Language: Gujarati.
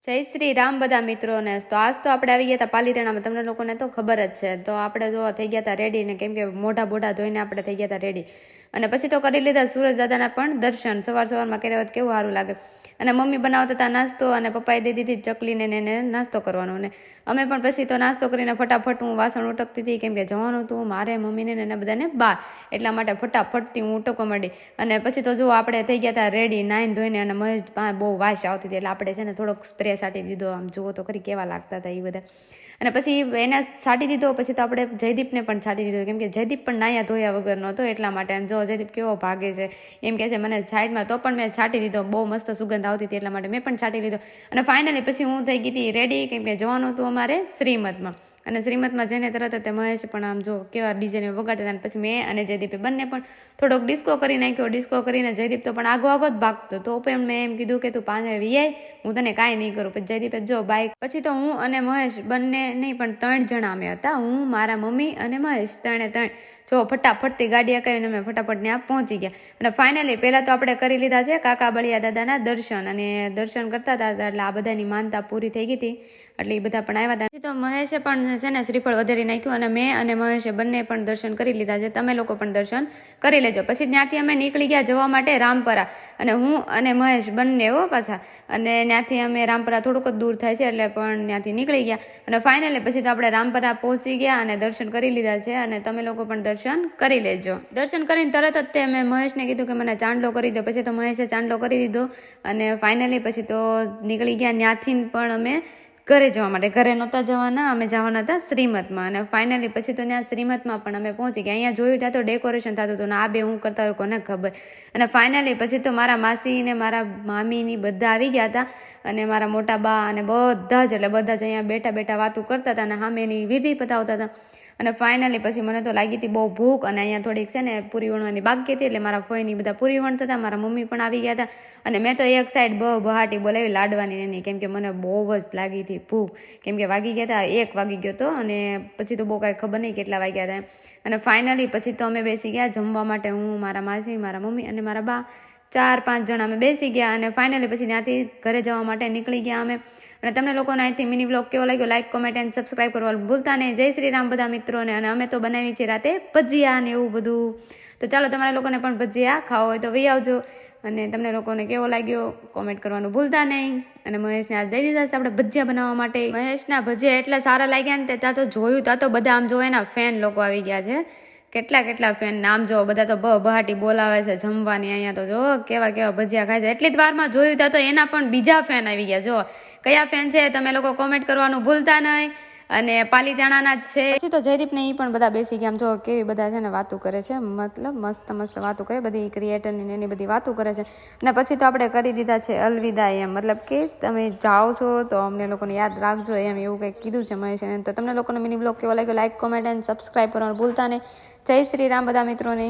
જય શ્રી રામ બધા મિત્રોને. તો આજ તો આપણે આવી ગયા હતા પાલીતાણામાં. તમને લોકોને તો ખબર જ છે. તો આપણે જો થઈ ગયા હતા રેડી ને, કેમ કે મોઢા બોઢા ધોઈને આપણે થઈ ગયા હતા રેડી. અને પછી તો કરી લીધા સૂરજ દાદાના પણ દર્શન. સવારમાં કર્યા હોત કેવું સારું લાગે. અને મમ્મી બનાવતા હતા નાસ્તો, અને પપ્પાએ દઈ દીધી ચકલીને એને નાસ્તો કરવાનો. ને અમે પણ પછી તો નાસ્તો કરીને ફટાફટ હું વાસણ ઉટકતી હતી, કેમ કે જવાનું હતું મારે, મમ્મીને ને બધાને બહાર. એટલા માટે ફટાફટથી હું ઉટકવા માંડી. અને પછી તો જો આપણે થઈ ગયા હતા રેડી, નાઈને ધોઈને. અને મહેશ બહુ વાસ આવતી હતી, એટલે આપણે છે ને થોડોક સ્પ્રે છાંટી દીધો. આમ જુઓ તો ખરી કેવા લાગતા હતા એ બધા. અને પછી એને છાંટી દીધો. પછી તો આપણે જયદીપને પણ છાંટી દીધો, કેમ કે જયદીપ પણ નાયા ધોયા વગરનો હતો. એટલા માટે જો જયદીપ કેવો ભાગે છે, એમ કે છે મને સાઈડમાં, તો પણ મેં છાંટી દીધો. બહુ મસ્ત સુગંધ આવતી હતી, એટલા માટે મેં પણ છાંટી લીધો. અને ફાઇનલી પછી હું થઈ ગઈ હતી રેડી, કેમ કે જવાનું હતું અમારે શ્રીમદમાં. અને શ્રીમદમાં જઈને તરત જ મહેશ પણ આમ જો કેવા ડીજેને વગાડતા હતા. અને પછી મેં અને જયદીપે બંને પણ થોડોક ડિસ્કો કરી નાખ્યો. ડિસ્કો કરીને જયદીપ તો પણ આગો જ ભાગતો. તો પણ મેં એમ કીધું કે તું પાંચે વીઆઈ, હું તને કાંઈ નહીં કરું. પછી જયદીપે જો બાઇક, પછી તો હું અને મહેશ બંને નહીં પણ 3 જણા અમે હતા. હું, મારા મમ્મી અને મહેશ, 3 જો ફટાફટથી ગાડી અકાવીને અમે ફટાફટ ત્યાં પહોંચી ગયા. અને ફાઇનલી પહેલાં તો આપણે કરી લીધા છે કાકા બળિયા દાદાના દર્શન. અને દર્શન કરતા હતા એટલે આ બધાની માનતા પૂરી થઈ ગઈ હતી, એટલે એ બધા પણ આવ્યા હતા. તો મહેશે પણ છે ને શ્રીફળ વધારી નાખ્યું. અને મેં અને મહેશે બંને પણ દર્શન કરી લીધા છે. તમે લોકો પણ દર્શન કરી લેજો. પછી ત્યાંથી અમે નીકળી ગયા જવા માટે રામપરા. અને હું અને મહેશ બંને પાછા. અને ત્યાંથી અમે રામપરા થોડુંક જ દૂર થાય છે, એટલે પણ ત્યાંથી નીકળી ગયા. અને ફાઇનલી પછી તો આપણે રામપરા પહોંચી ગયા અને દર્શન કરી લીધા છે. અને તમે લોકો પણ દર્શન કરી લેજો. દર્શન કરીને તરત જ તે મેં મહેશને કીધું કે મને ચાંદલો કરી દો. પછી તો મહેશે ચાંદલો કરી દીધો. અને ફાઇનલી પછી તો નીકળી ગયા ત્યાંથી પણ અમે ઘરે જવા માટે. ઘરે નહોતા જવાના, અમે જવાના હતા શ્રીમદમાં. અને ફાઇનલી પછી તો ત્યાં શ્રીમદમાં પણ અમે પહોંચી ગયા. અહીંયા જોયું ત્યાં તો ડેકોરેશન થતું હતું, ને આ બે હું કરતા હોય કોને ખબર. અને ફાઇનલી પછી તો મારા માસી ને મારા મામીની બધા આવી ગયા હતા. અને મારા મોટા બા અને બધા જ, એટલે બધા જ અહીંયા બેઠા બેઠા વાતું કરતા હતા અને સામેની વિધિ પતાવતા હતા. અને ફાઇનલી પછી મને તો લાગી હતી બહુ ભૂખ. અને અહીંયા થોડીક છે ને પૂરી વણવાની બાકી હતી, એટલે મારા ફોઈની બધા પૂરી વણતા હતા. મારા મમ્મી પણ આવી ગયા હતા. અને મેં તો એક સાઈડ બહાટી બોલાવી લાડવાની એની, કેમ કે મને બહુ જ લાગી હતી ભૂખ. કેમ કે વાગી ગયા હતા 1 વાગી ગયો હતો. અને પછી તો બહુ કાંઈ ખબર નહીં કેટલા વાગ્યા હતા. અને ફાઇનલી પછી તો અમે બેસી ગયા જમવા માટે. હું, મારા માસી, મારા મમ્મી અને મારા બા, 4-5 જણા અમે બેસી ગયા. અને ફાઇનલી પછી ત્યાંથી ઘરે જવા માટે નીકળી ગયા અમે. અને તમને લોકોને અહીંથી મિની વ્લોગ કેવો લાગ્યો, લાઈક, કોમેન્ટ એન્ડ સબસ્ક્રાઈબ કરવાનું ભૂલતા નહીં. જય શ્રી રામ બધા મિત્રોને. અને અમે તો બનાવી છે રાતે ભજીયા ને એવું બધું. તો ચાલો તમારા લોકોને પણ ભજીયા ખાવા હોય તો વહી આવજો. અને તમને લોકોને કેવો લાગ્યો કોમેન્ટ કરવાનું ભૂલતા નહીં. અને મહેશને આજ દઈ દીધા છે આપણે ભજીયા બનાવવા માટે. મહેશના ભજીયા એટલા સારા લાગ્યા ને, ત્યાં તો જોયું ત્યાં તો બધા આમ જો એના ફેન લોકો આવી ગયા છે. કેટલા ફેન, નામ જો બધા તો બહાટી બોલાવે છે જમવાની. અહીંયા તો જો કેવા ભજીયા ખાય છે. એટલી જ વારમાં જોયું ત્યાં તો એના પણ બીજા ફેન આવી ગયા. જો કયા ફેન છે તમે લોકો કોમેન્ટ કરવાનું ભૂલતા નહીં. અને પાલીતાણાના જ છે. પછી તો જયદીપ ને એ પણ બધા બેસી ગયા. આમ જો કેવી બધા છે ને વાતું કરે છે, મતલબ મસ્ત વાતું કરે, બધી ક્રિએટરની એની બધી વાતું કરે છે. અને પછી તો આપણે કરી દીધા છે અલવિદા, એમ મતલબ કે તમે જાઓ છો તો અમને લોકોને યાદ રાખજો, એમ એવું કંઈક કીધું છે મહેશ. તો તમને લોકોને મિની બ્લોગ કેવો લાગ્યો, લાઈક, કોમેન્ટ એન્ડ સબસ્ક્રાઈબ કરવાનું ભૂલતા નહીં. જય શ્રી રામ બધા મિત્રોને.